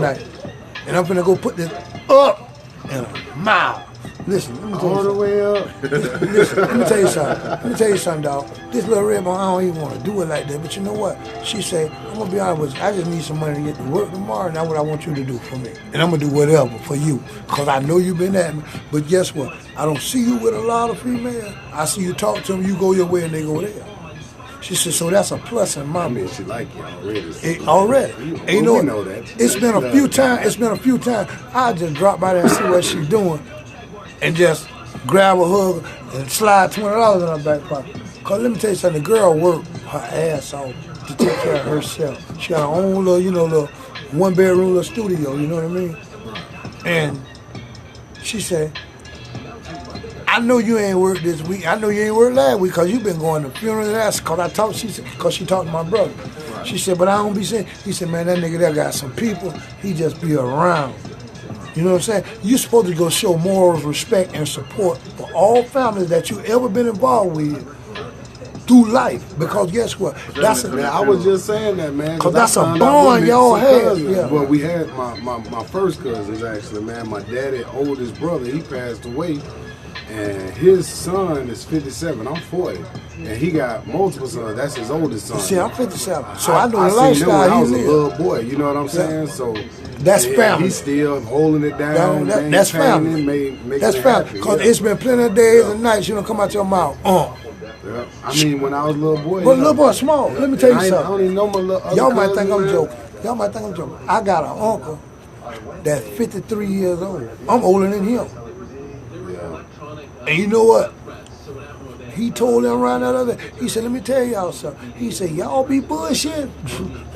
tonight. And I'm finna go put this up in a mile. Listen, let me tell you all the way up. Listen, let me tell you something. Let me tell you something, dog. This little red bone, I don't even want to do it like that. But you know what? She said, I'm going to be honest with you. I just need some money to get to work tomorrow, and that's what I want you to do for me. And I'm going to do whatever for you, because I know you've been at me. But guess what? I don't see you with a lot of females. I see you talk to them, you go your way, and they go there. She said, so that's a plus in my book. I mean, she like you already. Already. And you know, know that. It's been a few times. I just drop by there and see what she's doing and just grab a hug and slide $20 in her back pocket. Because let me tell you something, the girl worked her ass off to take care of herself. She got her own little, little one-bedroom little studio, you know what I mean? And she said, I know you ain't worked this week. I know you ain't worked last week because you've been going to funerals and that. Because she talked to my brother. She said, but I don't be saying. He said, man, that nigga there got some people. He just be around. You know what I'm saying? You're supposed to go show morals, respect, and support for all families that you ever been involved with through life. Because guess what? That's man, I was just saying that, man. Because that's a bond y'all had. Yeah. Well, we had my first cousins, actually, man. My daddy's oldest brother, he passed away. And his son is 57. I'm 40. And he got multiple sons. That's his oldest son. See, I'm 57. So I know the lifestyle seen him when I was a live. little boy. You know what I'm saying? So that's family. He's still holding it down. That's family. That's family. Because it's been plenty of days and nights you don't come out your mouth. Yeah. I mean, when I was a little boy. But little boy small. Let me tell you something. I don't even know my little Y'all might think I'm joking. I got an uncle that's 53 years old. I'm older than him. And you know what? He told them around that other, he said, let me tell y'all something. He said, y'all be bullshit,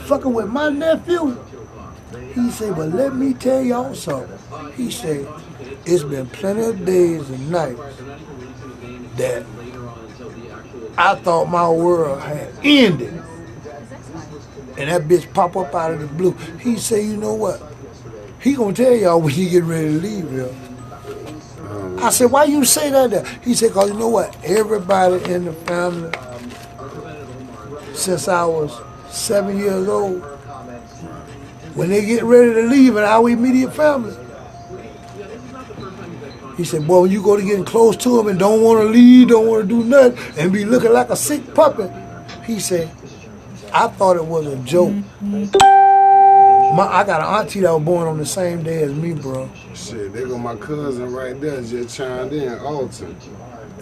fucking with my nephew. He said, but let me tell y'all something. He said, it's been plenty of days and nights that I thought my world had ended. And that bitch pop up out of the blue. He said, you know what? He gonna tell y'all when he get ready to leave here. I said, why you say that there? He said, because you know what? Everybody in the family, since I was 7 years old, when they get ready to leave in our immediate family, he said, boy, when you go to getting close to them and don't want to leave, don't want to do nothing, and be looking like a sick puppy, he said, I thought it was a joke. I got an auntie that was born on the same day as me, bro. Shit, there go my cousin right there just chimed in, Alton.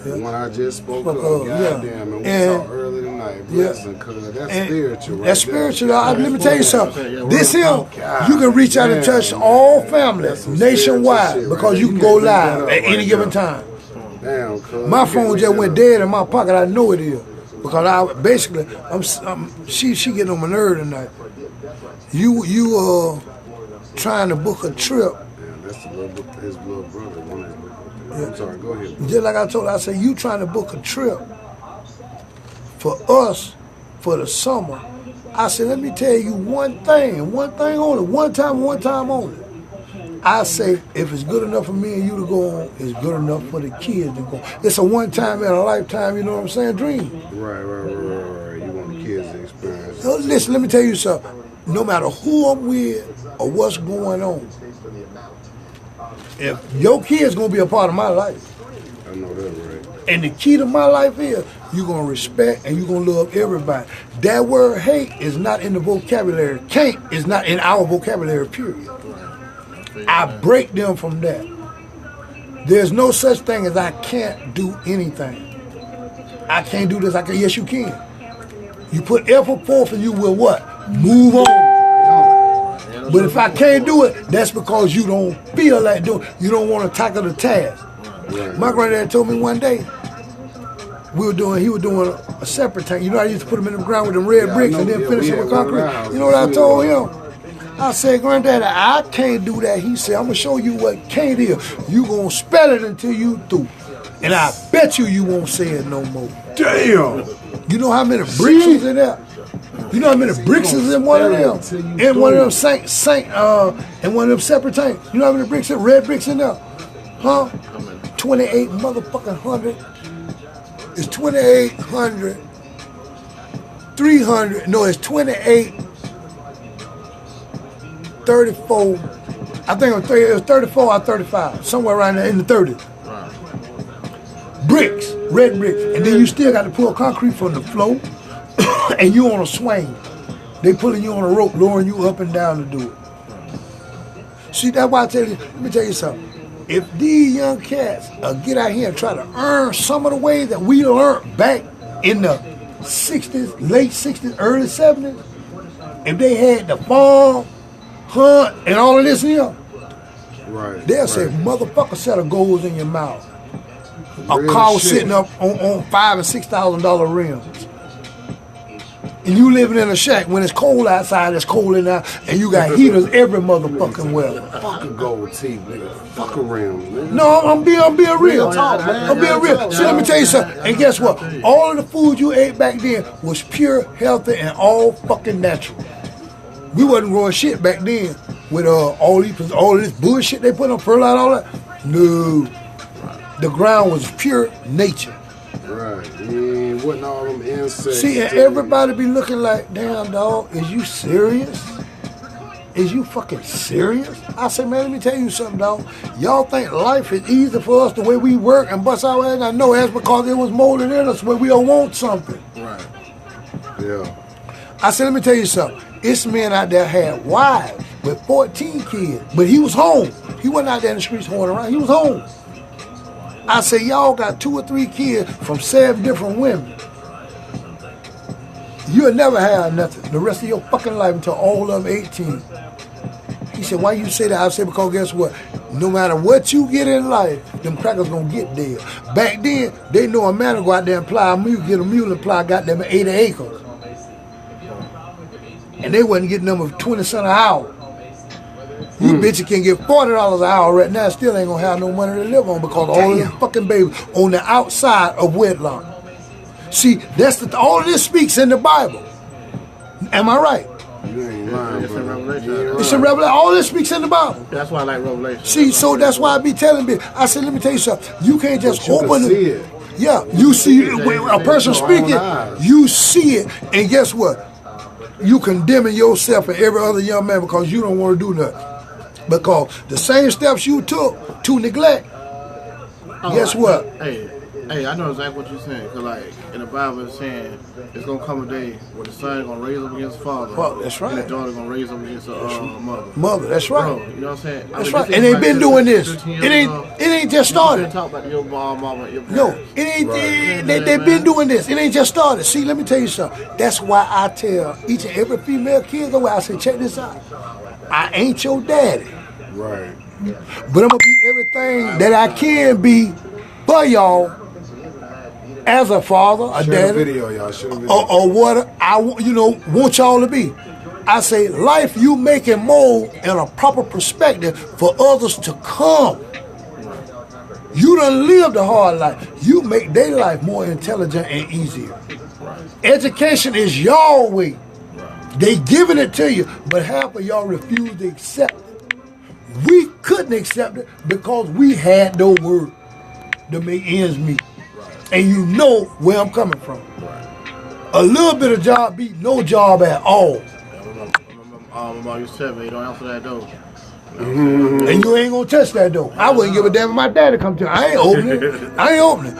Yeah. When I just spoke up, goddamn, and we talked early tonight. Blessing, cuz that's spiritual, right? That's spiritual. Let me tell you something. This here, you can reach out and touch all families nationwide because you can go live at any given time. Damn, cuz. My phone just went dead in my pocket. I know it is because she getting on my nerve tonight. You trying to book a trip. Yeah, that's his little brother. One of his little brother. I'm sorry, go ahead. Just like I told her, I said, you trying to book a trip for us for the summer. I said, let me tell you one thing only, one time only. I say, if it's good enough for me and you to go on, it's good enough for the kids to go. It's a one time in a lifetime, you know what I'm saying, dream. Right. You want the kids to experience. So listen, let me tell you something. No matter who I'm with or what's going on, if your kid's gonna be a part of my life. I know that's right. And the key to my life is you're gonna respect and you're gonna love everybody. That word hate is not in the vocabulary. Can't is not in our vocabulary, period. I break them from that. There's no such thing as I can't do anything. I can't do this, yes you can. You put effort forth and you will what? Move on. But if I can't do it, that's because you don't feel like doing it. You don't want to tackle the task. My granddad told me one day, he was doing a separate tank. You know, I used to put them in the ground with them red bricks and then finish it with concrete. You know what I told him? I said, Granddaddy, I can't do that. He said, I'm going to show you what can't is. You going to spell it until you through. And I bet you won't say it no more. Damn! You know how many bricks is in there? You know how many bricks is in one of them? In one of them in one of them separate tanks. You know how many bricks, red bricks in there? Huh? 28 motherfucking hundred. It's 2,800. 300. No, it's 28. 34. I think it was 34 or 35, somewhere around there in the 30s. Bricks, red bricks, and then you still got to pull concrete from the floor, and you on a swing. They pulling you on a rope, lowering you up and down to do it. See, that's why I tell you. Let me tell you something. If these young cats get out here and try to earn some of the ways that we learned back in the 60s, late 60s, early 70s, if they had the farm, hunt, and all of this here, they'll say, motherfucker, set of goals in your mouth. A car sitting up on $5,000 and $6,000 rims. And you living in a shack when it's cold outside, it's cold in there, and you got heaters every motherfucking weather. Fuck a gold teeth, nigga. Fuck a rim, nigga. No, I'm being real. I'm being real. See, let me tell you something. And guess what? All of the food you ate back then was pure, healthy, and all fucking natural. We wasn't growing shit back then with all this bullshit they put on fertilizer, all that. No. The ground was pure nature. Right. Yeah, wasn't all them insects. See, and everybody be looking like, damn, dog, is you serious? Is you fucking serious? I said, man, let me tell you something, dog. Y'all think life is easy for us the way we work and bust our ass? I know that's because it was molded in us where we don't want something. Right. Yeah. I said, let me tell you something. It's men out there had wives with 14 kids, but he was home. He wasn't out there in the streets hoeing around. He was home. I say, y'all got 2 or 3 kids from 7 different women. You'll never have nothing the rest of your fucking life until all of them 18. He said, why you say that? I said, because guess what? No matter what you get in life, them crackers gonna get there. Back then, they know a man will go out there and plow a mule, get a mule and plow goddamn 80 acres. And they wasn't getting them of 20 cents an hour. You bitches can get $40 an hour right now, still ain't gonna have no money to live on because all of them fucking babies on the outside of wedlock. See, that's all of this speaks in the Bible. Am I right? You ain't lying, It's in Revelation. It's in Revelation. All this speaks in the Bible. That's why I like Revelation. See, so that's why I be telling me. I said, let me tell you something. You can't just You open can see it. Yeah, you see it. When a person speaking, you see it, and guess what? You condemning yourself and every other young man because you don't want to do nothing. Because the same steps you took to neglect, guess what? Hey, I know exactly what you're saying. Because, like, in the Bible, it's saying it's going to come a day where the son is going to raise up against the father. Well, that's right. And the daughter going to raise up against the mother. Mother, that's right. Bro, you know what I'm saying? That's right. And they've been doing this. It ain't just started. You been talking about your mama, your parents. No, it ain't. They've been doing this. It ain't just started. See, let me tell you something. That's why I tell each and every female kid I say, check this out. I ain't your daddy. Right. But I'm going to be everything that I can be for y'all as a father, a daddy, Video, y'all. or what I want y'all to be. I say life you make and mold in a proper perspective for others to come. You done live the hard life. You make their life more intelligent and easier. Education is your way. They giving it to you, but half of y'all refuse to accept it. We couldn't accept it because we had no word to make ends meet. And you know where I'm coming from. A little bit of job beat no job at all. Mama used to tell me, don't answer that door. And you ain't gonna touch that door. I wouldn't give a damn if my daddy come to me. I ain't opening it.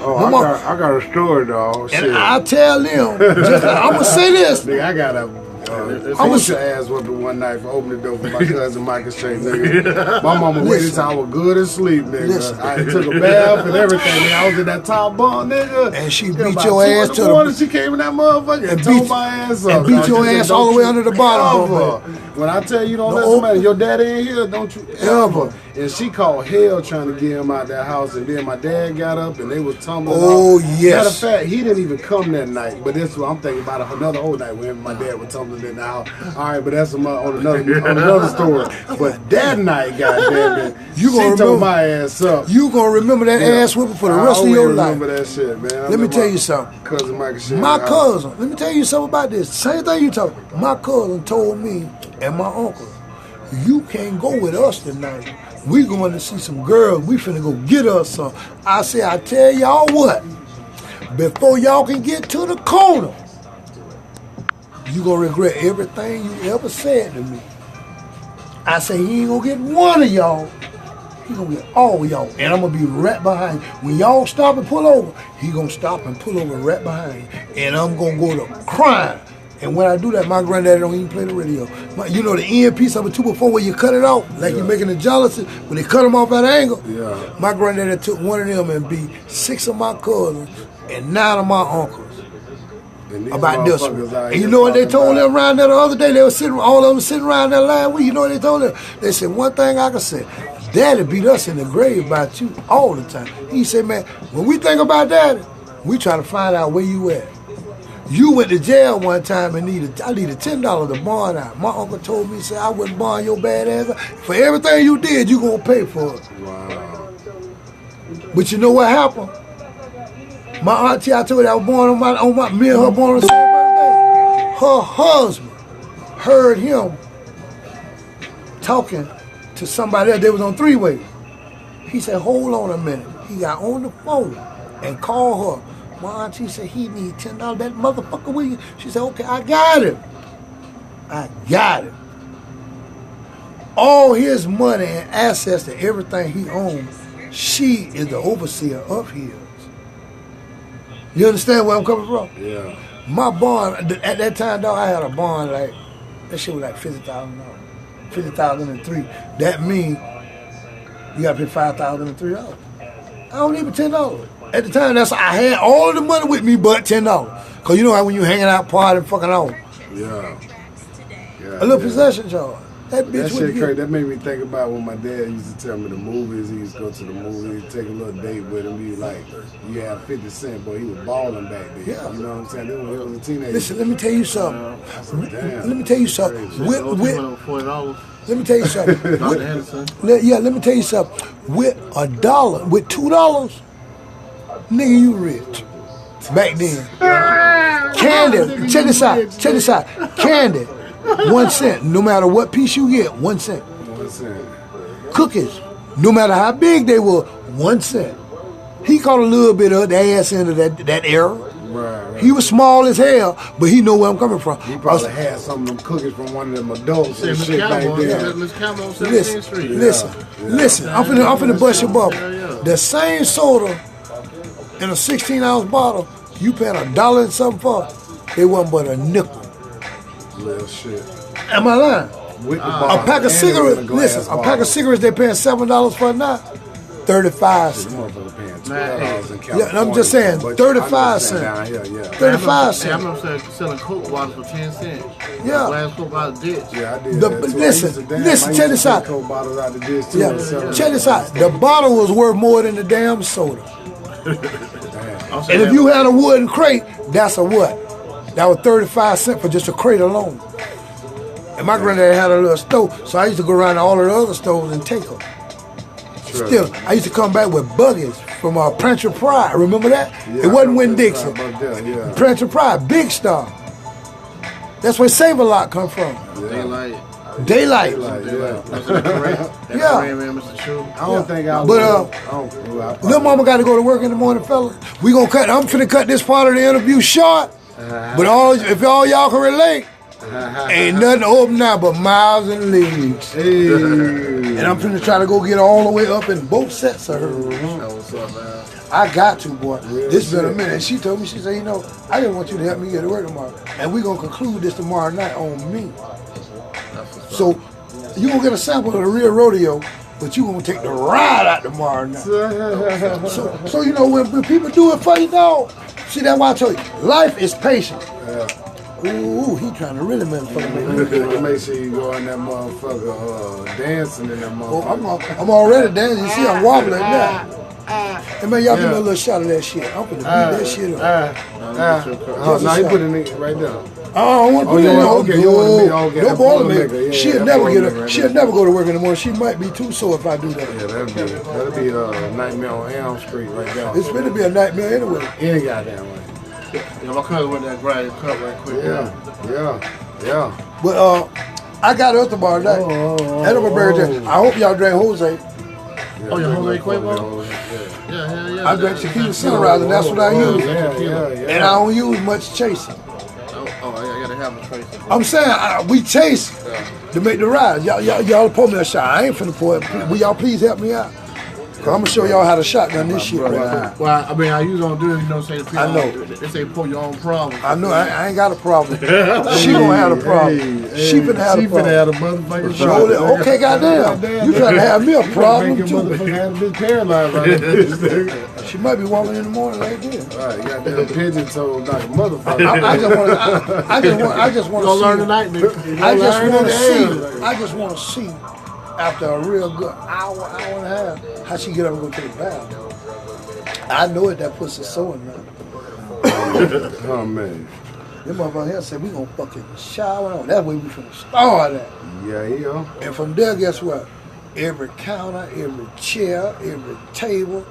Oh, I got a story, dog. And I tell them, I'm gonna say this. Nigga, I got a I was your ass whooping one night for opening the door for my cousin Michael Shea, nigga. My mama waited till I was good and sleep, nigga. I took a bath and everything, nigga. I was in that top bunk, nigga. And she beat your ass to the morning. She came in that motherfucker and tore my ass up. And beat your ass all the way under the bottom. When I tell you don't let somebody, your daddy ain't here, don't you ever. And she called hell trying to get him out that house. And then my dad got up and they was tumbling off. Yes. Matter of fact, he didn't even come that night. But this is what I'm thinking about another whole night when my dad was tumbling in the house. All right, but that's on another story. But that night, goddamn it, she tore my ass up. You gonna remember that ass whooping for the rest of your life. I remember that shit, man. Let me tell you something. Cousin Michael Shea. My cousin, let me tell you something about this. Same thing you talking. My cousin told me and my uncle, you can't go with us tonight. We going to see some girls. We finna go get us some. I said, I tell y'all what, before y'all can get to the corner, you gonna regret everything you ever said to me. I say he ain't gonna get one of y'all. He gonna get all y'all. And I'm gonna be right behind. When y'all stop and pull over, he gonna stop and pull over right behind. And I'm gonna go to crying. And when I do that, my granddaddy don't even play the radio. You know the end piece of a 2x4 where you cut it off, like you're making a jealousy, when they cut them off at an angle. Yeah. My granddaddy took one of them and beat 6 of my cousins and 9 of my uncles. About this one. And you know what they told them around there the other day? They were sitting, all of them sitting around there last week. You know what they told them? They said, one thing I can say, Daddy beat us in the grave about you all the time. He said, man, when we think about Daddy, we try to find out where you at. You went to jail one time and I needed $10 to bond out. My uncle told me, he said, I wouldn't bond your bad ass. For everything you did, you gonna pay for it. Wow. But you know what happened? My auntie, I told you I was born on my me and her born on the same birthday. Her husband heard him talking to somebody else. They was on three-way. He said, hold on a minute. He got on the phone and called her. My auntie said, he need $10. That motherfucker with you. She said, okay, I got him. I got him. All his money and access to everything he owns, she is the overseer of his. You understand where I'm coming from? Yeah. My bond, at that time, dog, I had a bond like, that shit was like $50,000. $50,003. That means you gotta pay $5,003. I don't need but $10. At the time, that's I had all of the money with me but $10. Cause you know how when you hanging out, partying, fucking out. Yeah. A little possession charge. That bitch That shit with crazy. That made me think about when my dad used to tell me the movies. He used to go to the movies, take a little date with him. He was like, you have 50 Cent, boy, he was balling back then. Yeah. You know what I'm saying? Then when he was a teenager. Listen, let me tell you something. I said, damn. Let me tell you something. $40. Let me tell you something. Dr. Henderson. Let me tell you something. With $1, with $2, nigga, you rich. Back then. Candy, check this out. Candy, 1 cent. No matter what piece you get, 1 cent. 1 cent. Cookies, no matter how big they were, 1 cent. He caught a little bit of the ass end of that era. Right. He was small as hell, but he know where I'm coming from. He probably had some of them cookies from one of them adults and shit back then. Miss Campbell on 17th Street. Listen. I'm finna bust your bubble. The same soda in a 16-ounce bottle, you paying $1 and something for, it wasn't but a nickel. Little shit. Am I lying? With the A bottle pack of and cigarettes, in a glass listen, a bottle. pack of cigarettes they paying $7 for now, 35 Shit, cents. motherfucker paying $12 in California. Yeah, I'm just saying, but 35 I understand cents. down here, yeah. 35 I cents. remember selling Coke bottles for 10 cents. Yeah. Glass Coke out of the ditch. Yeah, I did The- that too. listen, I used to, listen, I check used this to take out. Coke bottles out the dish too. Yeah, and sell them. check this out. The bottle was worth more than the damn soda. Damn. And if you had a wooden crate, that's a what? That was 35 cents for just a crate alone. And my granddad had a little stove, so I used to go around to all of the other stores and take them. Sure. Still, I used to come back with buggies from Prancher Pride. Remember that? Yeah, It wasn't I Win know Dixon. about that, yeah. Prancher Pride, Big Star. That's where Save-A-Lot come from. Daylight. Daylight. Like, yeah. That's the Korean. Yeah. Man, Mr. Shoe. I don't think I But, would. I probably- Little mama got to go to work in the morning, fellas. I'm finna cut this part of the interview short. But if all y'all can relate, ain't nothing open now but miles and leagues. Hey. And I'm finna try to go get all the way up in both sets of her. That's what's up, man. I got to, boy. Real This been a shit. minute. And she told me, she said, I just want you to help me get to work tomorrow. And we're going to conclude this tomorrow night on me. So you going to get a sample of the real rodeo, but you going to take the ride out tomorrow night. So when people do it for you, dog, see, that's why I told you, life is patient. Ooh, he trying to really motherfucker me. Make sure you go in that motherfucker dancing in that Oh, motherfucker. I'm already dancing. You see, I'm wobbling now. Hey man, y'all give me a little shot of that shit. I'm gonna beat that shit up. No, he put it right there. I don't want to put it in. Okay, you want to be okay. No Boilermaker. Yeah, She'll that never get Boilermaker her. right She'll there. never go to work in the morning. She might be too sore if I do that. Yeah, that'll be Nightmare on Elm Street right there. It's gonna be a nightmare anyway. Any goddamn way. Yeah, my cousin went that grind cut right quick. Yeah. But I got us tomorrow night. And I'm a birthday. I hope y'all drink Jose. Oh, your Jose Quavo? Yeah, hell yeah. I drink tequila sunrise, and that's what I use. Yeah. And I don't use much chaser. Oh, I gotta have a choice. I'm saying we chase to make the ride. Y'all pull me a shot. I ain't finna pull it. Will y'all please help me out? Cause I'm gonna show y'all how to shotgun this shit. Right? Well, I mean, I usually don't do it. You know, say the people. I know. They say pull your own problem. I know. I ain't got a problem. She gonna have a problem. She finna have a problem. She finna have a motherfucking problem. Okay, goddamn. You trying to have me a problem too? Motherfucker had a bit paralyzed right there. She might be walking in the morning like this. All right, you got that pigeon toed like a motherfucker. I just want to learn tonight, nigga. I just want to see after a real good hour and a half how she get up and go to the bathroom. I know it, that pussy sore now. Oh man. Them motherfucker here said we gonna fucking shower on. That way we finna start at. Yeah. And from there, guess what? Every counter, every chair, every table,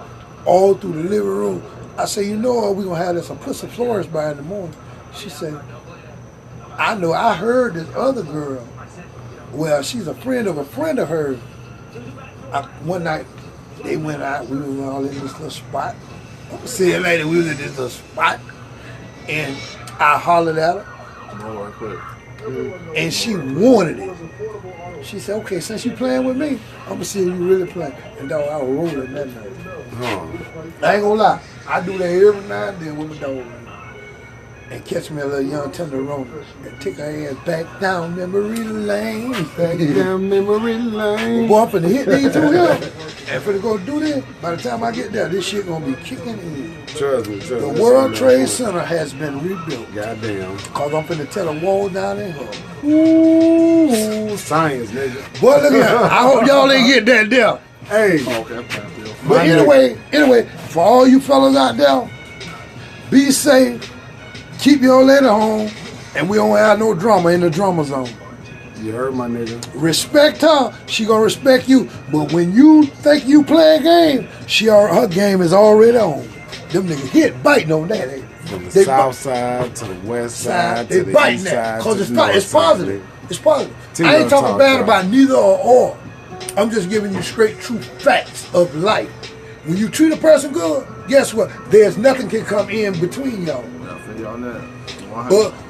all through the living room. I say, you know what, we gonna have this a pussy florist by in the morning. She said, I know, I heard this other girl. Well, she's a friend of hers. One night, they went out, we were all in this little spot. I'm saying later, we was in this little spot, and I hollered at her, and she wanted it. She said, okay, since you playing with me, I'm gonna see if you really playing. And dog, I was rolling that night. I ain't gonna lie, I do that every now and then with my dog. And catch me a little young tenderoni and take her ass back down memory lane. Back down memory lane. Boy, I'm finna hit these two here. And finna go do this. By the time I get there, this shit gonna be kicking in. Trust me. The World Trade Center has been rebuilt. Goddamn. Cause I'm finna tell a wall down in her. Ooh, science, nigga. Boy, look at that. I hope y'all ain't get that there. Hey. But anyway, for all you fellas out there, be safe. Keep your lady home, and we don't have no drama in the drama zone. You heard my nigga. Respect her, she gonna respect you. But when you think you play a game, her game is already on. Them niggas hit biting on that. From the south side to the west side to the east side. Cause it's positive. It's positive. I ain't talking bad about neither or. I'm just giving you straight true facts of life. When you treat a person good, guess what? There's nothing can come in between y'all.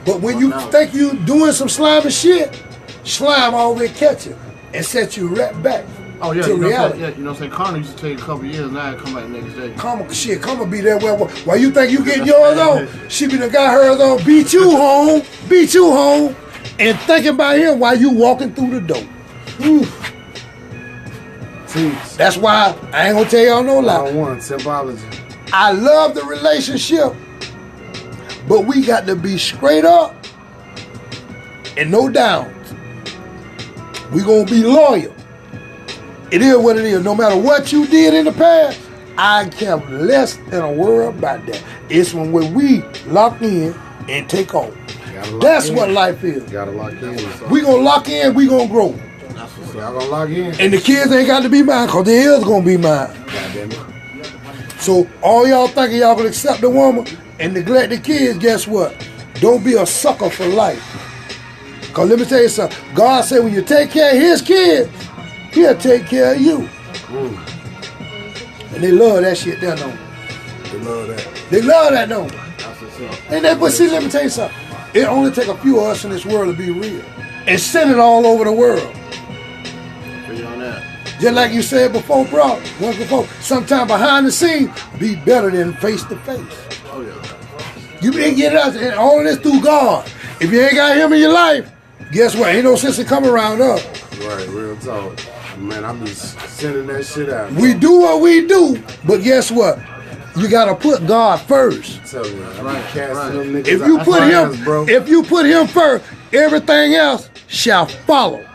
But when you think you doing some slimy shit, slime always catch you and set you right back to reality. You know what I'm saying? Karma used to take a couple years, now it come back the next day. Karma be there while you think you getting yours on, she be done got hers on, beat you home, and thinking about him while you walking through the door. That's why I ain't gonna tell y'all no lie. Symbology. I love the relationship, but we got to be straight up and no downs. We gonna be loyal. It is what it is. No matter what you did in the past, I care less than a word about that. It's when we lock in and take off. That's what life is. Gotta lock in. We gonna lock in, we gonna grow. Y'all gonna lock in. And the kids ain't got to be mine, cause they is gonna be mine. Goddamn it. So all y'all thinking y'all gonna accept the woman and neglect the kids, guess what? Don't be a sucker for life. Cause let me tell you something. God said when you take care of his kids, he'll take care of you. And they love that shit down on. They love that. They love that though. And that, but see, let me tell you something. It only take a few of us in this world to be real. And send it all over the world. Just like you said before, bro, once before, sometime behind the scenes be better than face to face. Oh yeah. You ain't get us, and all of this through God. If you ain't got him in your life, guess what? Ain't no sense in coming around us. Right, real talk. Man, I'm just sending that shit out. We do what we do, but guess what? You gotta put God first. Tell you, if you put him first, everything else shall follow.